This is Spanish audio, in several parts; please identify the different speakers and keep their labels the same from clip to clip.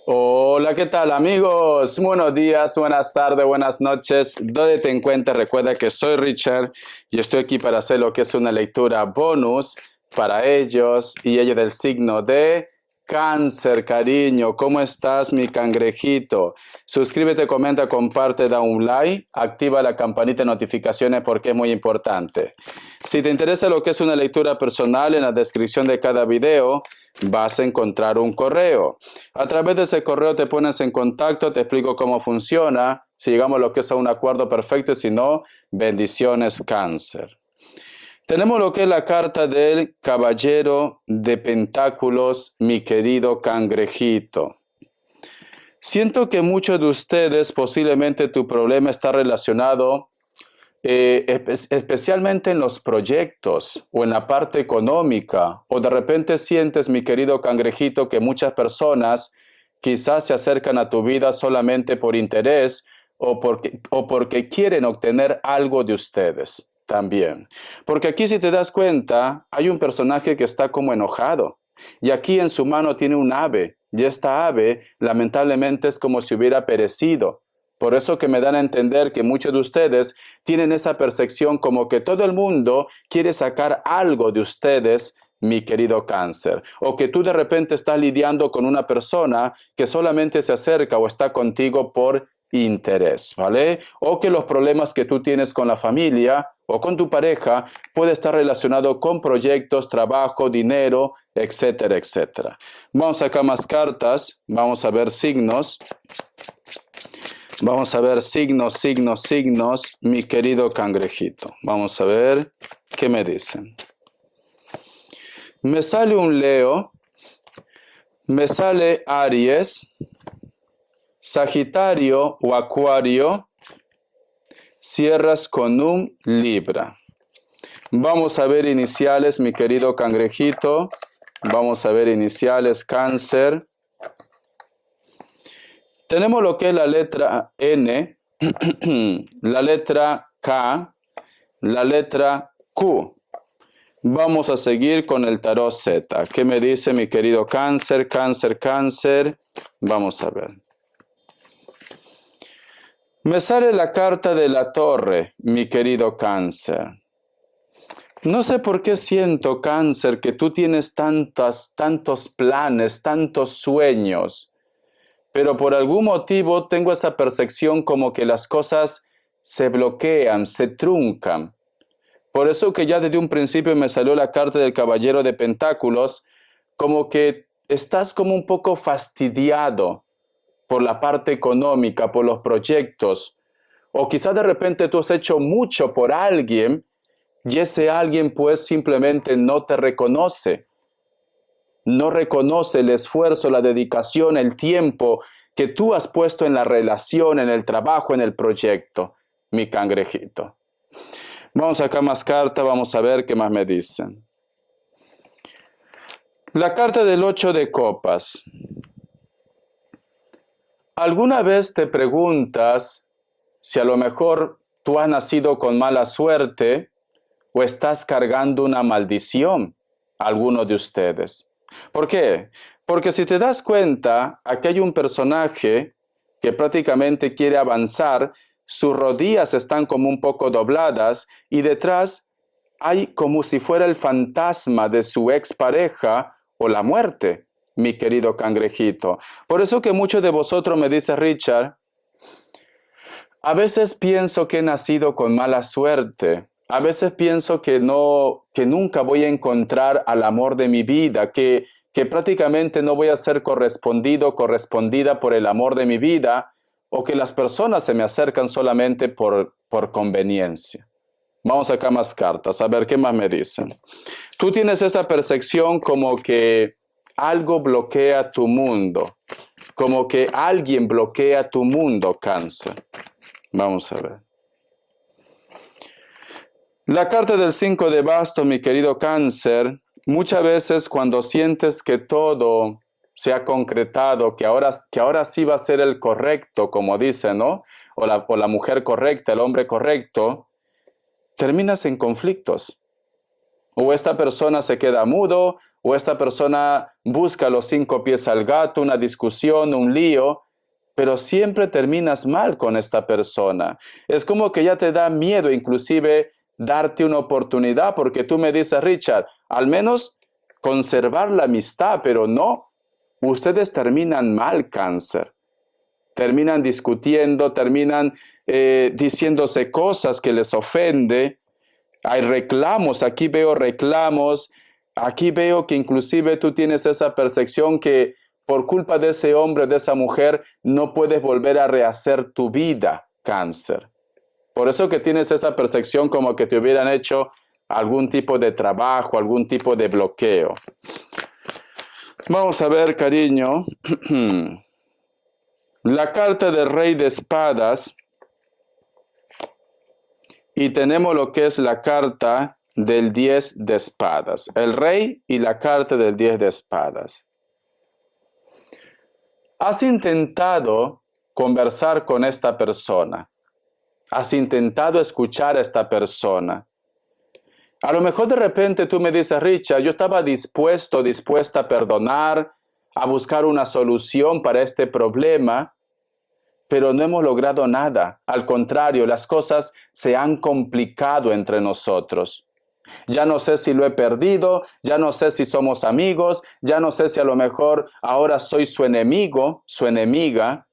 Speaker 1: Hola, ¿qué tal amigos? Buenos días, buenas tardes, buenas noches. Donde te encuentres, recuerda que soy Richard y estoy aquí para hacer lo que es una lectura bonus para ellos y ellos del signo de Cáncer, cariño. ¿Cómo estás, mi cangrejito? Suscríbete, comenta, comparte, da un like, activa la campanita de notificaciones porque es muy importante. Si te interesa lo que es una lectura personal, en la descripción de cada video vas a encontrar un correo. A través de ese correo te pones en contacto, te explico cómo funciona, si llegamos a lo que es a un acuerdo perfecto, si no, bendiciones, Cáncer. Tenemos lo que es la carta del Caballero de Pentáculos, mi querido cangrejito. Siento que muchos de ustedes, posiblemente tu problema está relacionado especialmente en los proyectos o en la parte económica, o de repente sientes, mi querido cangrejito, que muchas personas quizás se acercan a tu vida solamente por interés o porque quieren obtener algo de ustedes también. Porque aquí, si te das cuenta, hay un personaje que está como enojado y aquí en su mano tiene un ave y esta ave lamentablemente es como si hubiera perecido. Por eso que me dan a entender que muchos de ustedes tienen esa percepción como que todo el mundo quiere sacar algo de ustedes, mi querido Cáncer. O que tú de repente estás lidiando con una persona que solamente se acerca o está contigo por interés, ¿vale? O que los problemas que tú tienes con la familia o con tu pareja puede estar relacionado con proyectos, trabajo, dinero, etcétera, etcétera. Vamos a sacar más cartas, vamos a ver signos. Vamos a ver signos, mi querido cangrejito. Vamos a ver qué me dicen. Me sale un Leo, me sale Aries, Sagitario o Acuario, cierras con un Libra. Vamos a ver iniciales, mi querido cangrejito. Vamos a ver iniciales, Cáncer. Tenemos lo que es la letra N, la letra K, la letra Q. Vamos a seguir con el tarot Z. ¿Qué me dice mi querido Cáncer, Cáncer, Cáncer? Vamos a ver. Me sale la carta de la Torre, mi querido Cáncer. No sé por qué siento, Cáncer, que tú tienes tantos planes, tantos sueños. Pero por algún motivo tengo esa percepción como que las cosas se bloquean, se truncan. Por eso que ya desde un principio me salió la carta del Caballero de Pentáculos, como que estás como un poco fastidiado por la parte económica, por los proyectos. O quizás de repente tú has hecho mucho por alguien y ese alguien pues simplemente no te reconoce. No reconoce el esfuerzo, la dedicación, el tiempo que tú has puesto en la relación, en el trabajo, en el proyecto, mi cangrejito. Vamos a sacar más cartas, vamos a ver qué más me dicen. La carta del 8 de copas. ¿Alguna vez te preguntas si a lo mejor tú has nacido con mala suerte o estás cargando una maldición, alguno de ustedes? ¿Por qué? Porque si te das cuenta, aquí hay un personaje que prácticamente quiere avanzar, sus rodillas están como un poco dobladas y detrás hay como si fuera el fantasma de su expareja o la muerte, mi querido cangrejito. Por eso que muchos de vosotros me dicen, Richard, a veces pienso que he nacido con mala suerte. A veces pienso que nunca voy a encontrar al amor de mi vida, que prácticamente no voy a ser correspondida por el amor de mi vida, o que las personas se me acercan solamente por conveniencia. Vamos a sacar más cartas, a ver qué más me dicen. Tú tienes esa percepción como que algo bloquea tu mundo, como que alguien bloquea tu mundo, Cáncer. Vamos a ver. La carta del 5 de bastos, mi querido Cáncer, muchas veces cuando sientes que todo se ha concretado, que ahora sí va a ser el correcto, como dicen, ¿no? O la mujer correcta, el hombre correcto, terminas en conflictos. O esta persona se queda mudo, o esta persona busca los 5 pies al gato, una discusión, un lío, pero siempre terminas mal con esta persona. Es como que ya te da miedo inclusive darte una oportunidad, porque tú me dices, Richard, al menos conservar la amistad, pero no. Ustedes terminan mal, Cáncer. Terminan discutiendo, terminan diciéndose cosas que les ofende. Hay reclamos, aquí veo reclamos, aquí veo que inclusive tú tienes esa percepción que por culpa de ese hombre, de esa mujer, no puedes volver a rehacer tu vida, Cáncer. Por eso que tienes esa percepción como que te hubieran hecho algún tipo de trabajo, algún tipo de bloqueo. Vamos a ver, cariño, la carta del Rey de Espadas y tenemos lo que es la carta del 10 de espadas. El rey y la carta del 10 de espadas. Has intentado conversar con esta persona. Has intentado escuchar a esta persona. A lo mejor de repente tú me dices, Richard, yo estaba dispuesta a perdonar, a buscar una solución para este problema, pero no hemos logrado nada. Al contrario, las cosas se han complicado entre nosotros. Ya no sé si lo he perdido, ya no sé si somos amigos, ya no sé si a lo mejor ahora soy su enemigo, su enemiga,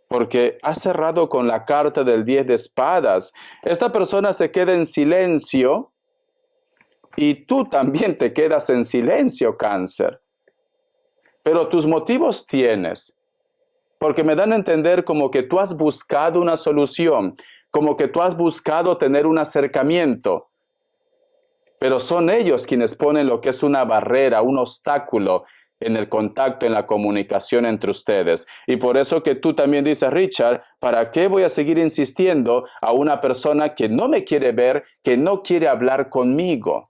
Speaker 1: porque ha cerrado con la carta del 10 de espadas. Esta persona se queda en silencio y tú también te quedas en silencio, Cáncer. Pero tus motivos tienes. Porque me dan a entender como que tú has buscado una solución, como que tú has buscado tener un acercamiento. Pero son ellos quienes ponen lo que es una barrera, un obstáculo en el contacto, en la comunicación entre ustedes. Y por eso que tú también dices, Richard, ¿para qué voy a seguir insistiendo a una persona que no me quiere ver, que no quiere hablar conmigo?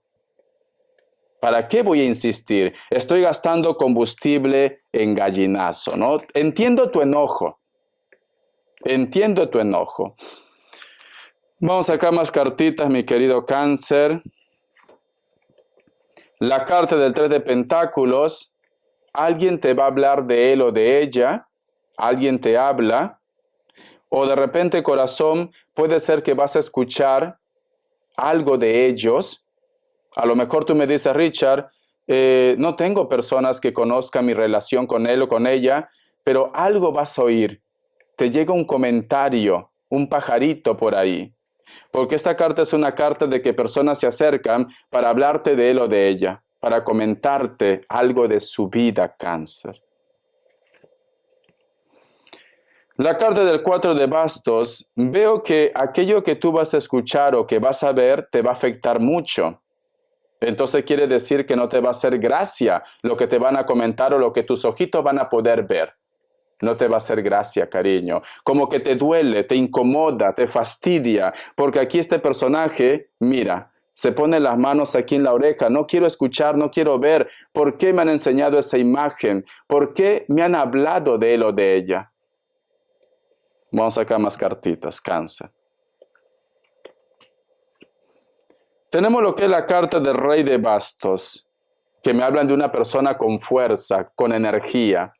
Speaker 1: ¿Para qué voy a insistir? Estoy gastando combustible en gallinazo, ¿no? Entiendo tu enojo. Entiendo tu enojo. Vamos a sacar más cartitas, mi querido Cáncer. La carta del 3 de pentáculos. Alguien te va a hablar de él o de ella. Alguien te habla. O de repente, corazón, puede ser que vas a escuchar algo de ellos. A lo mejor tú me dices, Richard, no tengo personas que conozcan mi relación con él o con ella, pero algo vas a oír. Te llega un comentario, un pajarito por ahí. Porque esta carta es una carta de que personas se acercan para hablarte de él o de ella, para comentarte algo de su vida, Cáncer. La carta del 4 de bastos, veo que aquello que tú vas a escuchar o que vas a ver te va a afectar mucho. Entonces quiere decir que no te va a hacer gracia lo que te van a comentar o lo que tus ojitos van a poder ver. No te va a hacer gracia, cariño. Como que te duele, te incomoda, te fastidia. Porque aquí este personaje, mira, se pone las manos aquí en la oreja. No quiero escuchar, no quiero ver. ¿Por qué me han enseñado esa imagen? ¿Por qué me han hablado de él o de ella? Vamos a sacar más cartitas, Cáncer. Tenemos lo que es la carta del Rey de Bastos, que me hablan de una persona con fuerza, con energía.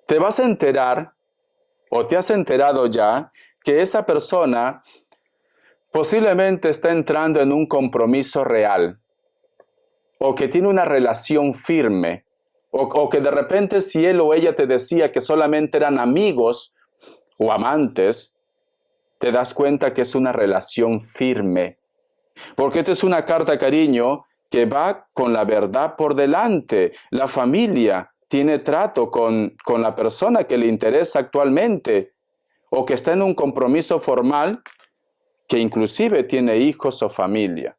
Speaker 1: Te vas a enterar, o te has enterado ya, que esa persona posiblemente está entrando en un compromiso real, o que tiene una relación firme, o que de repente si él o ella te decía que solamente eran amigos o amantes, te das cuenta que es una relación firme. Porque esta es una carta, cariño, que va con la verdad por delante. La familia tiene trato con la persona que le interesa actualmente o que está en un compromiso formal que inclusive tiene hijos o familia.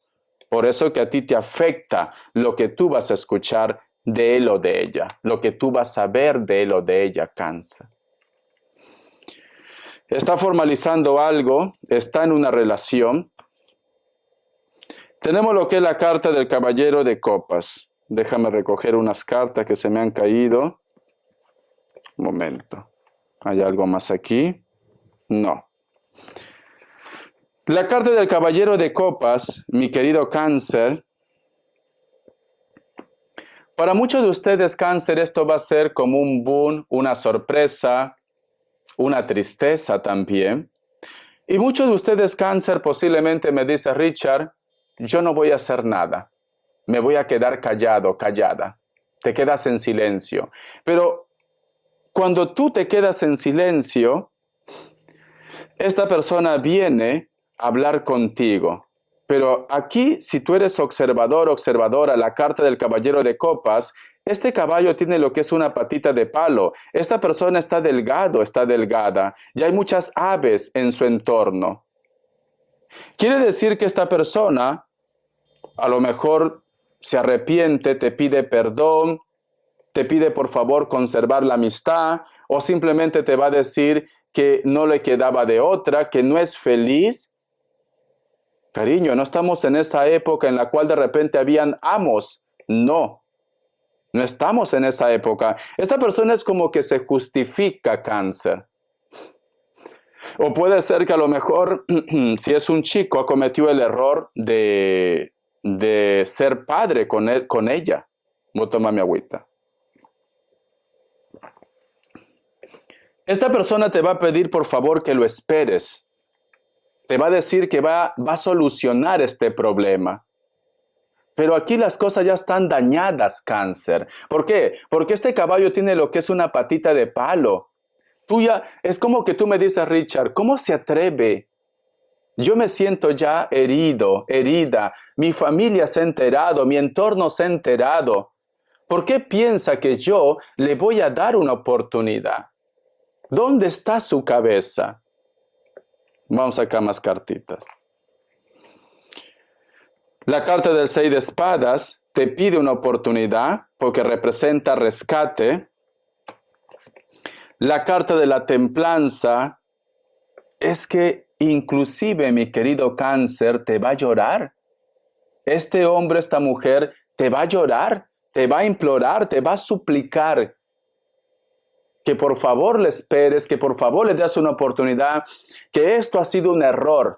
Speaker 1: Por eso que a ti te afecta lo que tú vas a escuchar de él o de ella, lo que tú vas a ver de él o de ella, Cáncer. Está formalizando algo, está en una relación. Tenemos lo que es la carta del Caballero de Copas. Déjame recoger unas cartas que se me han caído. Un momento. ¿Hay algo más aquí? No. La carta del caballero de copas, mi querido Cáncer. Para muchos de ustedes, Cáncer, esto va a ser como un boom, una sorpresa, una tristeza también. Y muchos de ustedes, Cáncer, posiblemente me dice, Richard, yo no voy a hacer nada. Me voy a quedar callado, callada. Te quedas en silencio. Pero cuando tú te quedas en silencio, esta persona viene a hablar contigo. Pero aquí, si tú eres observador, observadora, la carta del caballero de copas, este caballo tiene lo que es una patita de palo. Esta persona está delgado, está delgada. Y hay muchas aves en su entorno. Quiere decir que esta persona a lo mejor se arrepiente, te pide perdón, te pide por favor conservar la amistad, o simplemente te va a decir que no le quedaba de otra, que no es feliz. Cariño, no estamos en esa época en la cual de repente habían amos. No estamos en esa época. Esta persona es como que se justifica, Cáncer. O puede ser que a lo mejor, si es un chico, cometió el error de ser padre con ella. Voy a tomar mi agüita. Esta persona te va a pedir por favor que lo esperes. Te va a decir que va a solucionar este problema. Pero aquí las cosas ya están dañadas, Cáncer. ¿Por qué? Porque este caballo tiene lo que es una patita de palo. Es como que tú me dices, Richard, ¿cómo se atreve? Yo me siento ya herido, herida. Mi familia se ha enterado, mi entorno se ha enterado. ¿Por qué piensa que yo le voy a dar una oportunidad? ¿Dónde está su cabeza? Vamos acá más cartitas. La carta del 6 de espadas te pide una oportunidad porque representa rescate. La carta de la templanza es que inclusive, mi querido Cáncer, te va a llorar. Este hombre, esta mujer, te va a llorar, te va a implorar, te va a suplicar que por favor le esperes, que por favor le des una oportunidad, que esto ha sido un error.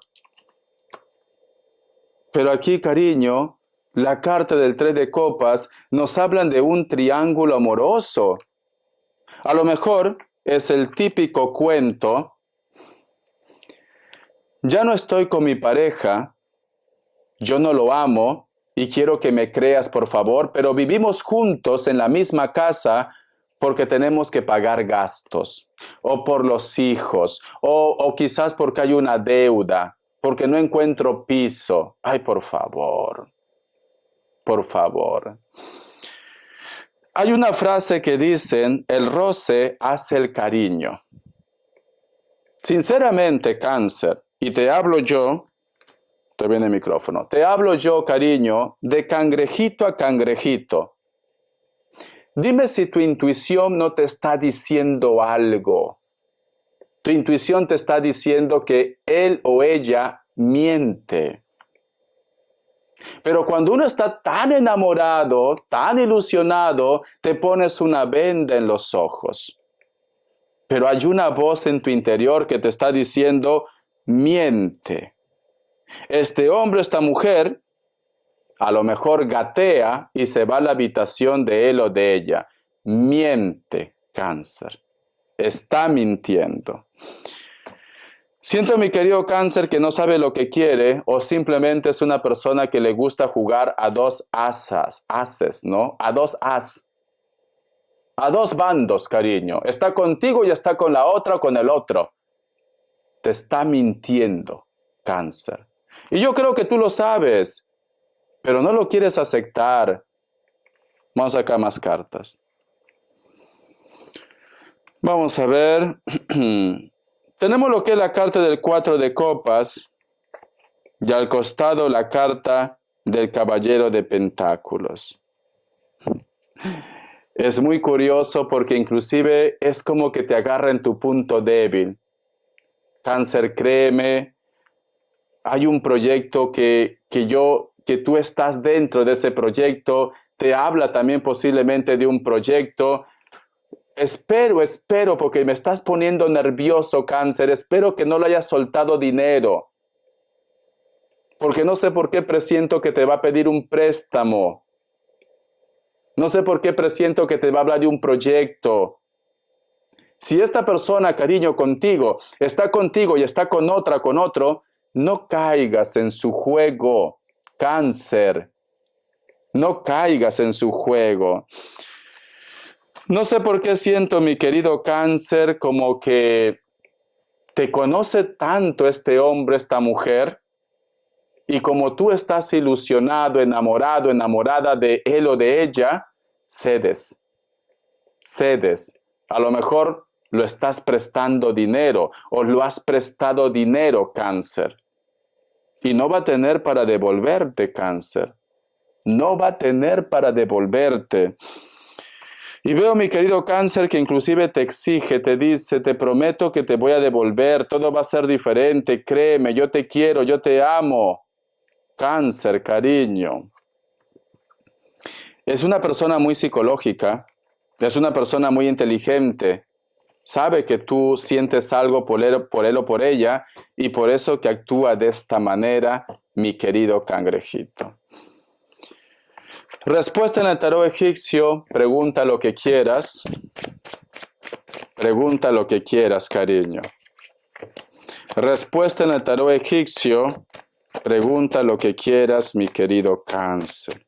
Speaker 1: Pero aquí, cariño, la carta del 3 de copas nos hablan de un triángulo amoroso. A lo mejor es el típico cuento. Ya no estoy con mi pareja, yo no lo amo y quiero que me creas por favor, pero vivimos juntos en la misma casa porque tenemos que pagar gastos, o por los hijos, o quizás porque hay una deuda, porque no encuentro piso. Ay, por favor, por favor. Hay una frase que dicen, el roce hace el cariño. Sinceramente, Cáncer, y te hablo yo, te viene el micrófono, te hablo yo, cariño, de cangrejito a cangrejito. Dime si tu intuición no te está diciendo algo. Tu intuición te está diciendo que él o ella miente. Pero cuando uno está tan enamorado, tan ilusionado, te pones una venda en los ojos. Pero hay una voz en tu interior que te está diciendo, miente. Este hombre, esta mujer, a lo mejor gatea y se va a la habitación de él o de ella. Miente, Cáncer. Está mintiendo. Siento, mi querido Cáncer, que no sabe lo que quiere o simplemente es una persona que le gusta jugar a dos ases, ¿no? A dos as. A dos bandos, cariño. Está contigo y está con la otra o con el otro. Te está mintiendo, Cáncer. Y yo creo que tú lo sabes, pero no lo quieres aceptar. Vamos a sacar más cartas. Vamos a ver. Tenemos lo que es la carta del 4 de copas y al costado la carta del caballero de pentáculos. Es muy curioso porque inclusive es como que te agarra en tu punto débil. Cáncer, créeme, hay un proyecto que tú estás dentro de ese proyecto, te habla también posiblemente de un proyecto. Espero, porque me estás poniendo nervioso, Cáncer, espero que no le hayas soltado dinero. porque no sé por qué presiento que te va a pedir un préstamo. No sé por qué presiento que te va a hablar de un proyecto. Si esta persona, cariño, está contigo y está con otra, con otro, no caigas en su juego, Cáncer. No caigas en su juego. No sé por qué siento, mi querido Cáncer, como que te conoce tanto este hombre, esta mujer, y como tú estás ilusionado, enamorado, enamorada de él o de ella, cedes. A lo mejor lo estás prestando dinero o lo has prestado dinero, Cáncer. Y no va a tener para devolverte, Cáncer. No va a tener para devolverte. Y veo, mi querido Cáncer, que inclusive te exige, te dice, te prometo que te voy a devolver, todo va a ser diferente, créeme, yo te quiero, yo te amo. Cáncer, cariño. Es una persona muy psicológica, es una persona muy inteligente, sabe que tú sientes algo por él o por ella y por eso que actúa de esta manera, mi querido cangrejito. Respuesta en el tarot egipcio, pregunta lo que quieras. Pregunta lo que quieras, cariño. Respuesta en el tarot egipcio, pregunta lo que quieras, mi querido Cáncer.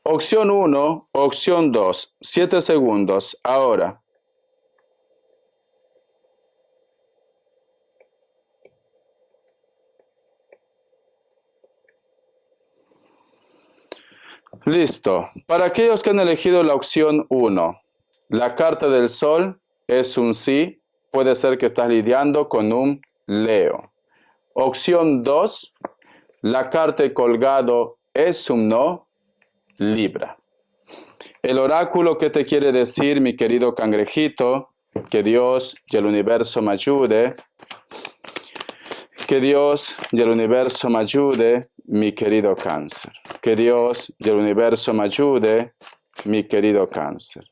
Speaker 1: Opción 1, opción 2, 7 segundos, ahora. Listo. Para aquellos que han elegido la opción 1, la carta del sol es un sí, puede ser que estás lidiando con un Leo. Opción 2, la carta colgado es un no, Libra. El oráculo, ¿qué te quiere decir, mi querido cangrejito? Que Dios y el universo me ayude. Que Dios y el universo me ayude, mi querido Cáncer. Que Dios y el universo me ayude, mi querido Cáncer.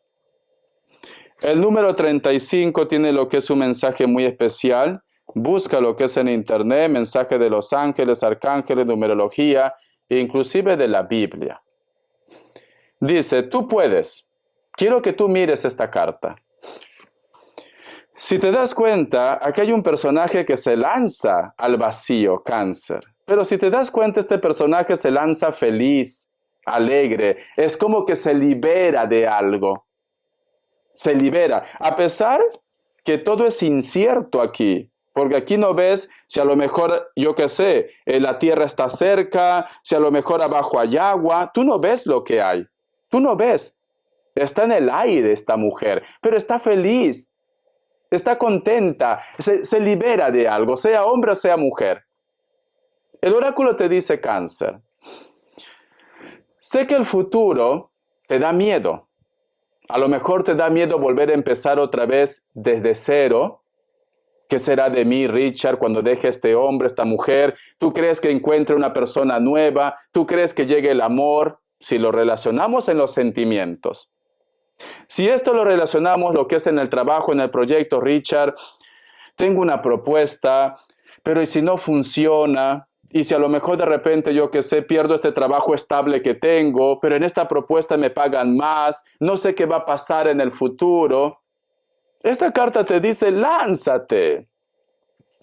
Speaker 1: El número 35 tiene lo que es un mensaje muy especial. Busca lo que es en internet, mensaje de los ángeles, arcángeles, numerología, e inclusive de la Biblia. Dice, tú puedes. Quiero que tú mires esta carta. Si te das cuenta, aquí hay un personaje que se lanza al vacío, Cáncer. Pero si te das cuenta, este personaje se lanza feliz, alegre. Es como que se libera de algo. Se libera. A pesar que todo es incierto aquí. Porque aquí no ves si a lo mejor, yo qué sé, la tierra está cerca, si a lo mejor abajo hay agua. Tú no ves lo que hay. Tú no ves. Está en el aire esta mujer, pero está feliz. Está contenta, se libera de algo, sea hombre o sea mujer. El oráculo te dice, Cáncer, sé que el futuro te da miedo. A lo mejor te da miedo volver a empezar otra vez desde cero. ¿Qué será de mí, Richard, cuando deje este hombre, esta mujer? ¿Tú crees que encuentre una persona nueva? ¿Tú crees que llegue el amor? Si lo relacionamos en los sentimientos. Si esto lo relacionamos lo que es en el trabajo, en el proyecto, Richard, tengo una propuesta, pero ¿y si no funciona? Y si a lo mejor de repente, yo que sé, pierdo este trabajo estable que tengo, pero en esta propuesta me pagan más, no sé qué va a pasar en el futuro. Esta carta te dice, lánzate.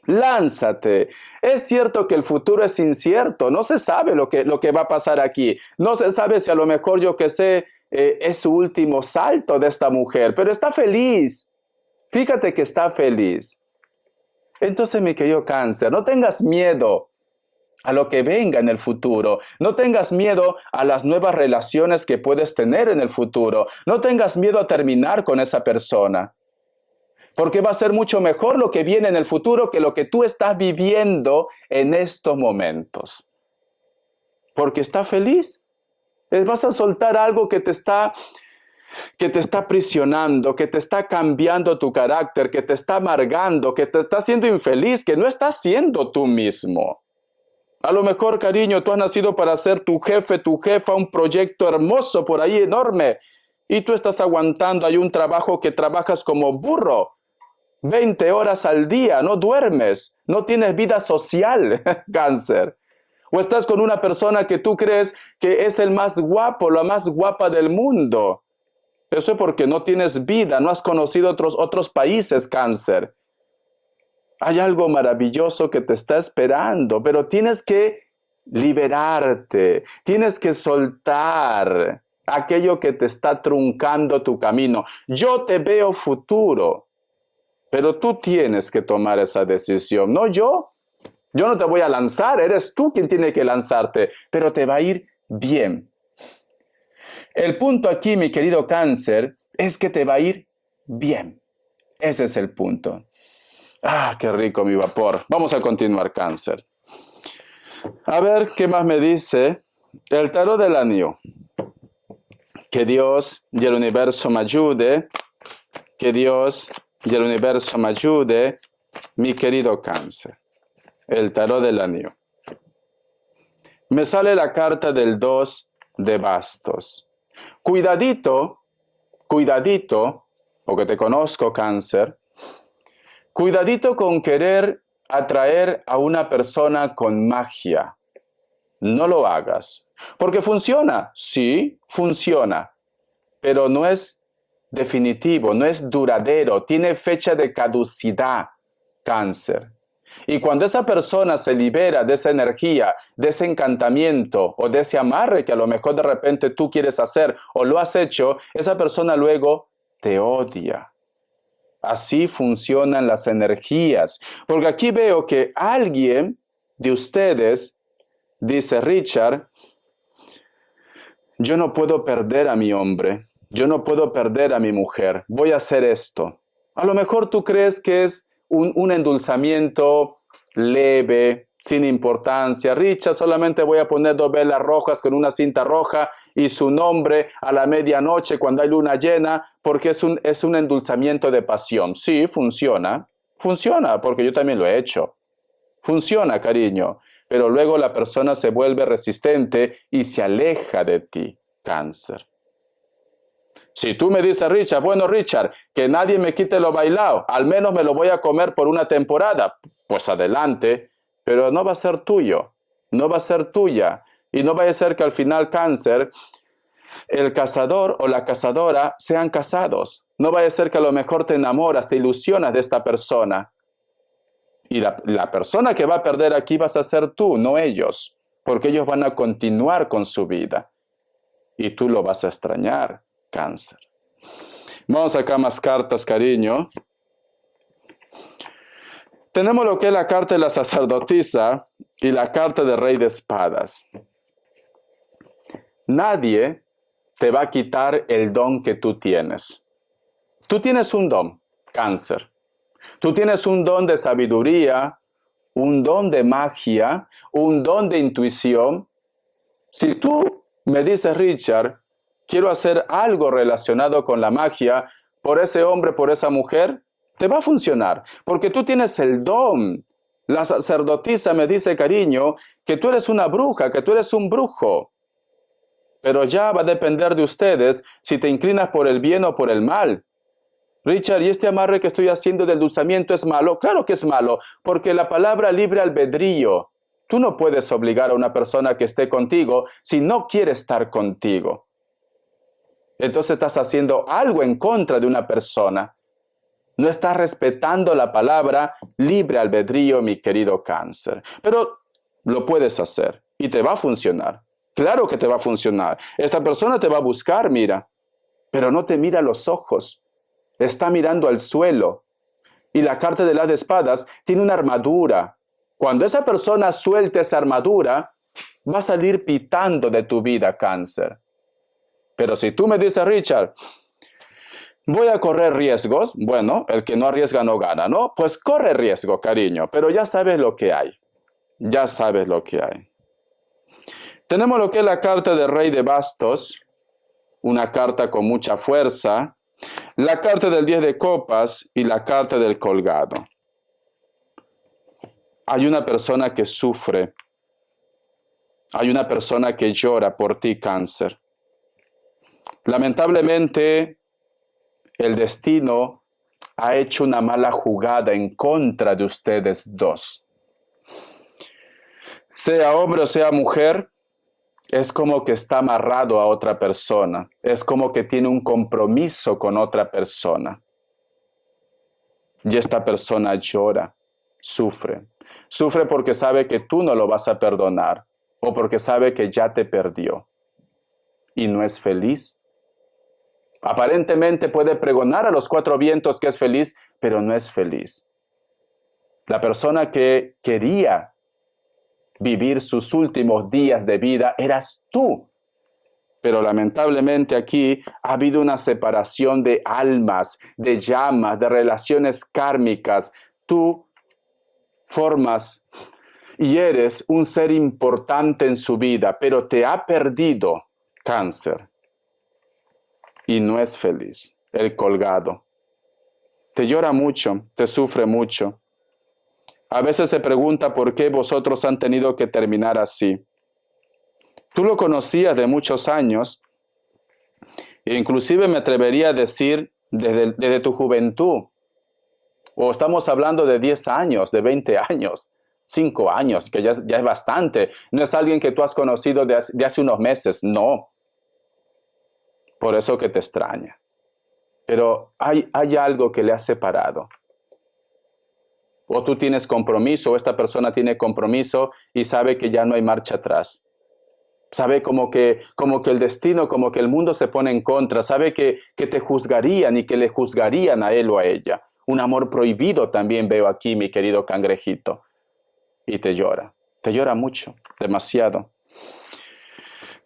Speaker 1: Lánzate. Es cierto que el futuro es incierto, no se sabe lo que va a pasar aquí. No se sabe si a lo mejor, yo que sé, es su último salto de esta mujer, pero está feliz. Fíjate que está feliz. Entonces, mi querido Cáncer, no tengas miedo a lo que venga en el futuro. No tengas miedo a las nuevas relaciones que puedes tener en el futuro. No tengas miedo a terminar con esa persona. Porque va a ser mucho mejor lo que viene en el futuro que lo que tú estás viviendo en estos momentos. Porque está feliz. Vas a soltar algo que te está aprisionando, que te está cambiando tu carácter, que te está amargando, que te está haciendo infeliz, que no estás siendo tú mismo. A lo mejor, cariño, tú has nacido para ser tu jefe, tu jefa, un proyecto hermoso por ahí enorme. Y tú estás aguantando ahí un trabajo que trabajas como burro. 20 horas al día, no duermes, no tienes vida social, cáncer. O estás con una persona que tú crees que es el más guapo, la más guapa del mundo. Eso es porque no tienes vida, no has conocido otros países, cáncer. Hay algo maravilloso que te está esperando, pero tienes que liberarte, tienes que soltar aquello que te está truncando tu camino. Yo te veo futuro, pero tú tienes que tomar esa decisión, no yo. Yo no te voy a lanzar, eres tú quien tiene que lanzarte, pero te va a ir bien. El punto aquí, mi querido cáncer, es que te va a ir bien. Ese es el punto. Ah, qué rico mi vapor. Vamos a continuar, cáncer. A ver, ¿qué más me dice el tarot del anillo? Que Dios y el universo me ayude. Que Dios y el universo me ayude, mi querido cáncer. El tarot del anillo. Me sale la carta del 2 de bastos. Cuidadito, porque te conozco, cáncer. Cuidadito con querer atraer a una persona con magia. No lo hagas. Porque funciona, sí, funciona. Pero no es definitivo, no es duradero, tiene fecha de caducidad, cáncer. Y cuando esa persona se libera de esa energía, de ese encantamiento o de ese amarre que a lo mejor de repente tú quieres hacer o lo has hecho, esa persona luego te odia. Así funcionan las energías. Porque aquí veo que alguien de ustedes, dice Richard, yo no puedo perder a mi hombre, yo no puedo perder a mi mujer, voy a hacer esto. A lo mejor tú crees que es un endulzamiento leve, sin importancia. Richard, solamente voy a poner 2 velas rojas con una cinta roja y su nombre a la medianoche cuando hay luna llena, porque es un endulzamiento de pasión. Sí, funciona, porque yo también lo he hecho. Funciona, cariño, pero luego la persona se vuelve resistente y se aleja de ti, cáncer. Si tú me dices, Richard, bueno, Richard, que nadie me quite lo bailado, al menos me lo voy a comer por una temporada, pues adelante, pero no va a ser tuyo, no va a ser tuya, y no vaya a ser que al final, cáncer, el cazador o la cazadora sean casados. No vaya a ser que a lo mejor te enamoras, te ilusionas de esta persona. Y la persona que va a perder aquí vas a ser tú, no ellos, porque ellos van a continuar con su vida. Y tú lo vas a extrañar, cáncer. Vamos acá más cartas, cariño. Tenemos lo que es la carta de la sacerdotisa y la carta del rey de espadas. Nadie te va a quitar el don que tú tienes. Tú tienes un don, cáncer. Tú tienes un don de sabiduría, un don de magia, un don de intuición. Si tú me dices, Richard, quiero hacer algo relacionado con la magia, por ese hombre, por esa mujer, te va a funcionar, porque tú tienes el don. La sacerdotisa me dice, cariño, que tú eres una bruja, que tú eres un brujo. Pero ya va a depender de ustedes si te inclinas por el bien o por el mal. Richard, ¿y este amarre que estoy haciendo del endulzamiento es malo? Claro que es malo, porque la palabra libre albedrío. Tú no puedes obligar a una persona que esté contigo si no quiere estar contigo. Entonces estás haciendo algo en contra de una persona. No estás respetando la palabra libre albedrío, mi querido cáncer. Pero lo puedes hacer y te va a funcionar. Claro que te va a funcionar. Esta persona te va a buscar, mira, pero no te mira a los ojos. Está mirando al suelo. Y la carta de las espadas tiene una armadura. Cuando esa persona suelte esa armadura, va a salir pitando de tu vida, cáncer. Pero si tú me dices, Richard, voy a correr riesgos, bueno, el que no arriesga no gana, ¿no? Pues corre riesgo, cariño, pero ya sabes lo que hay. Ya sabes lo que hay. Tenemos lo que es la carta del rey de bastos, una carta con mucha fuerza, la carta del 10 de copas y la carta del colgado. Hay una persona que sufre, hay una persona que llora por ti, cáncer. Lamentablemente, el destino ha hecho una mala jugada en contra de ustedes dos. Sea hombre o sea mujer, es como que está amarrado a otra persona. Es como que tiene un compromiso con otra persona. Y esta persona llora, sufre. Sufre porque sabe que tú no lo vas a perdonar o porque sabe que ya te perdió. Y no es feliz. Aparentemente puede pregonar a los cuatro vientos que es feliz, pero no es feliz. La persona que quería vivir sus últimos días de vida eras tú. Pero lamentablemente aquí ha habido una separación de almas, de llamas, de relaciones kármicas. Tú formas y eres un ser importante en su vida, pero te ha perdido, Cáncer. Y no es feliz, el colgado. Te llora mucho, te sufre mucho. A veces se pregunta por qué vosotros han tenido que terminar así. Tú lo conocías de muchos años, e inclusive me atrevería a decir desde tu juventud. O estamos hablando de 10 años, de 20 años, 5 años, que ya es bastante. No es alguien que tú has conocido de hace unos meses, no. Por eso que te extraña. Pero hay algo que le ha separado. O tú tienes compromiso, o esta persona tiene compromiso y sabe que ya no hay marcha atrás. Sabe como que el destino, como que el mundo se pone en contra. Sabe que te juzgarían y que le juzgarían a él o a ella. Un amor prohibido también veo aquí, mi querido cangrejito. Y te llora mucho, demasiado.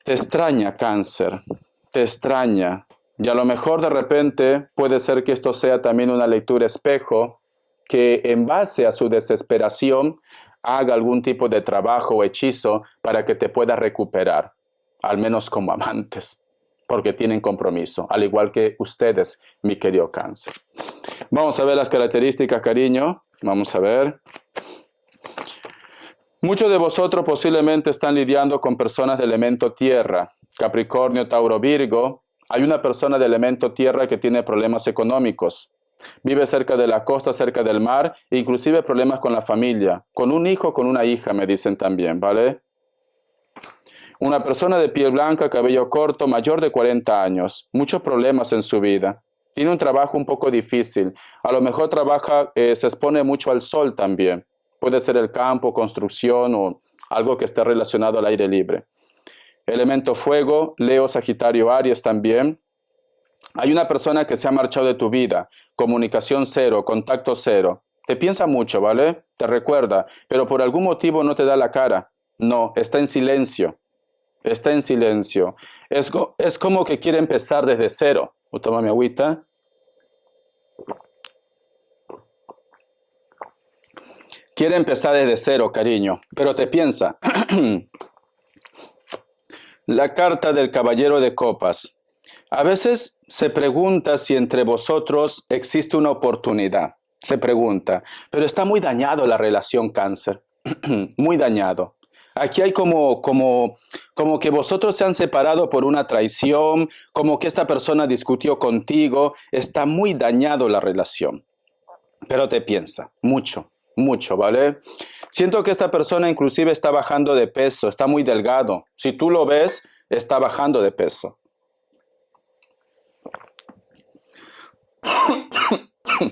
Speaker 1: Te extraña, Cáncer, te extraña. Y a lo mejor de repente puede ser que esto sea también una lectura espejo, que en base a su desesperación haga algún tipo de trabajo o hechizo para que te pueda recuperar, al menos como amantes, porque tienen compromiso, al igual que ustedes, mi querido Cáncer. Vamos a ver las características, cariño. Vamos a ver. Muchos de vosotros posiblemente están lidiando con personas de elemento tierra, Capricornio, Tauro, Virgo. Hay una persona de elemento tierra que tiene problemas económicos. Vive cerca de la costa, cerca del mar, inclusive problemas con la familia, con un hijo, con una hija, me dicen también, ¿vale? Una persona de piel blanca, cabello corto, mayor de 40 años, muchos problemas en su vida. Tiene un trabajo un poco difícil, a lo mejor se expone mucho al sol también. Puede ser el campo, construcción o algo que esté relacionado al aire libre. Elemento fuego, Leo, Sagitario, Aries también. Hay una persona que se ha marchado de tu vida, comunicación cero, contacto cero. Te piensa mucho, ¿vale? Te recuerda, pero por algún motivo no te da la cara. No, está en silencio. Está en silencio. Es como que quiere empezar desde cero. Toma mi agüita. Quiere empezar desde cero, cariño, pero te piensa. La carta del Caballero de Copas. A veces se pregunta si entre vosotros existe una oportunidad. Se pregunta, pero está muy dañado la relación, Cáncer. Muy dañado. Aquí hay como que vosotros se han separado por una traición, como que esta persona discutió contigo. Está muy dañado la relación. Pero te piensa, mucho, ¿vale? Siento que esta persona inclusive está bajando de peso, está muy delgado. Si tú lo ves, está bajando de peso.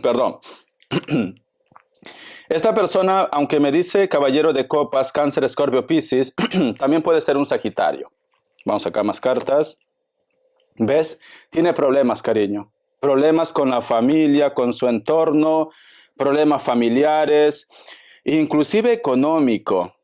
Speaker 1: Perdón. Esta persona, aunque me dice Caballero de Copas, Cáncer, Escorpio, Piscis, también puede ser un Sagitario. Vamos a sacar más cartas. ¿Ves? Tiene problemas, cariño. Problemas con la familia, con su entorno, problemas familiares, inclusive económico.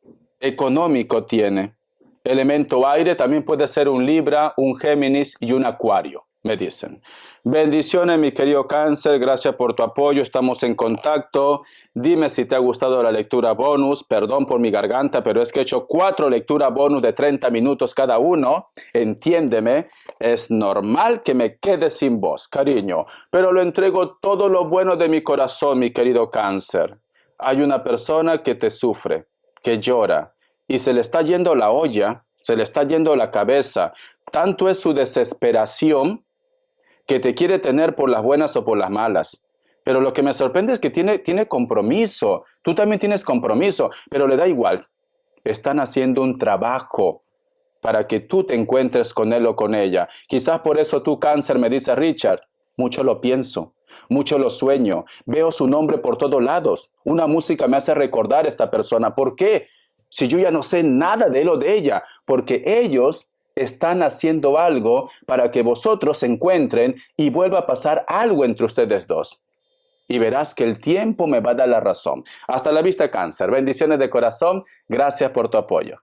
Speaker 1: Económico tiene. Elemento aire también puede ser un Libra, un Géminis y un Acuario, me dicen. Bendiciones, mi querido Cáncer, gracias por tu apoyo, estamos en contacto. Dime si te ha gustado la lectura bonus, perdón por mi garganta, pero es que he hecho 4 lecturas bonus de 30 minutos cada uno. Entiéndeme, es normal que me quede sin voz, cariño, pero lo entrego todo lo bueno de mi corazón, mi querido Cáncer. Hay una persona que te sufre, que llora, y se le está yendo la olla, se le está yendo la cabeza. Tanto es su desesperación que te quiere tener por las buenas o por las malas. Pero lo que me sorprende es que tiene compromiso. Tú también tienes compromiso, pero le da igual. Están haciendo un trabajo para que tú te encuentres con él o con ella. Quizás por eso tú, cáncer, me dice Richard, mucho lo pienso, mucho lo sueño, veo su nombre por todos lados. Una música me hace recordar a esta persona. ¿Por qué? Si yo ya no sé nada de él o de ella, porque ellos están haciendo algo para que vosotros se encuentren y vuelva a pasar algo entre ustedes dos. Y verás que el tiempo me va a dar la razón. Hasta la vista, cáncer. Bendiciones de corazón. Gracias por tu apoyo.